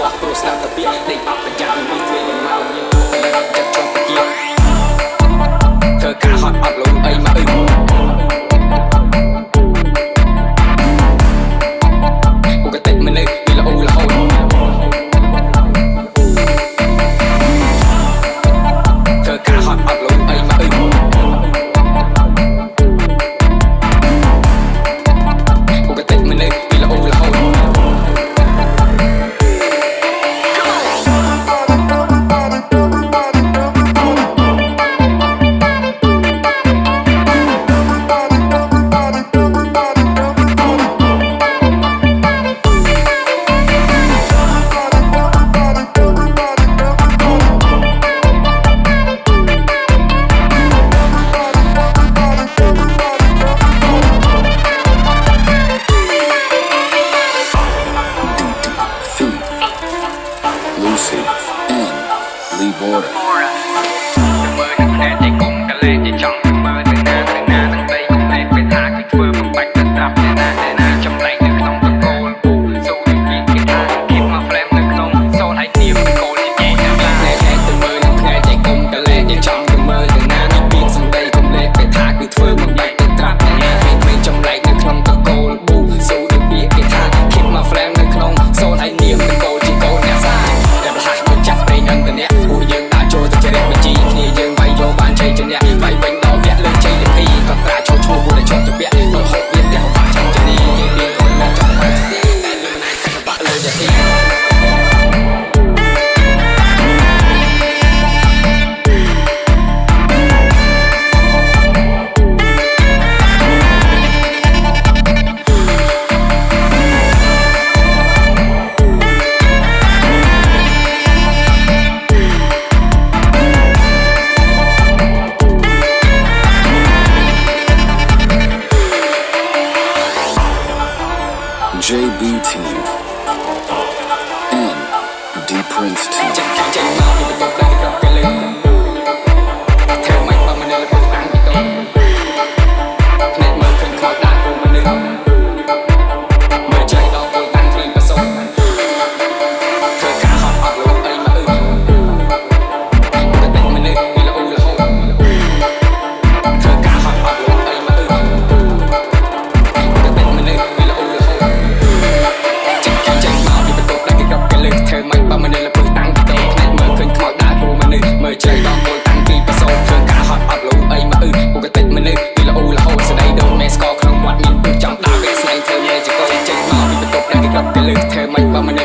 ស់ព្រោះស្ដាប់តែពាក្យដេកអត់ប្រចាំពីធ្វើយ៉ាងមកមានគួរតែចិត្តចង់ប្រគាធ្វើការហត់អត់លូអីមកពូកតិមនុស្សពីល្អរហូតធ្វើការហត់អត់លូអីមកពូកតិមនុស្សពីល្អរហូតLucy and Lee Border. មើលនឹងផ្នែកឯកុំកលែងចង់មើលទៅណាទាំងដីកុំឯងពេលថាគេធ្វើបំបាច់ទៅត្រាប់ទៅណាចម្លែកនៅក្នុងតកូលពូសូដូចពីគេថាគៀបមកផ្លែមនៅក្នុងសូនឲ្យនាមតកូលជាញ៉ែណាស់ឯងទៅមើលនឹងផ្នែកឯកុំកលែងចង់មើលទៅណានេះពីសំដីកុំលែងពេលថាគេធ្វើបំបាច់ទៅត្រាប់ណាពេញចម្លែកនៅក្នុងតកូលពូសូដូចពីគេថាគៀបមកផ្លែមនៅក្នុងសូនឲ្យនាមតកូលជាកូនអ្នកសាចាក់ពេញអន្តរជាតិពួកយើងដាក់ចូលទៅជ្រះបញ្ជីគ្នាយើងវាយយកបានជ័យជំនះវាយវិញដល់វគ្គលើជ័យលាភីក៏ត្រាឈោឈ្មោះពួកដែលជាប់ជាពាក់ដល់ហូបវាទាំងបាក់ចាំជនីយើងមានកូនមកចង់បានទីតែយើងមិនអាចកាត់បាក់លើជាទីJB Team and D Prince Team. ចេញមកពីបន្ទប់ដែលគេរកគេលើធ្វើមិនបើមនុស្សលើតាំងពីតូចភ្នែកមើលឃើញខ្មោចដាក់ខ្លួនមនុស្សមើលចៃដល់ពលតាំងគ្រឿងប្រសូតធ្វើការហត់អត់លូអីមកក៏តែមនុស្សពីល្អរហូតធ្វើការហត់អត់លូអីមកក៏តែមនុស្សពីល្អរហូតធ្វើមិនបើមនុស្សលើតាំងពីតូចភ្នែកមើលឃើញខ្មោចដាក់ខ្លួនមនុស្សមើលចៃដល់ពលតាំងពីប្រសូតធ្វើការហត់អត់លូអីមកពូកតិមនុស្សពីល្អរហូតស្ដីដូនមេស្កក្នុងវត្តមានពឹសចង់ដើរវាស្លែងធ្វើមេជាកូនចេញមកពីបន្ទប់ដែលគេរកគេលើធ្វើមិនបើមនុស្ស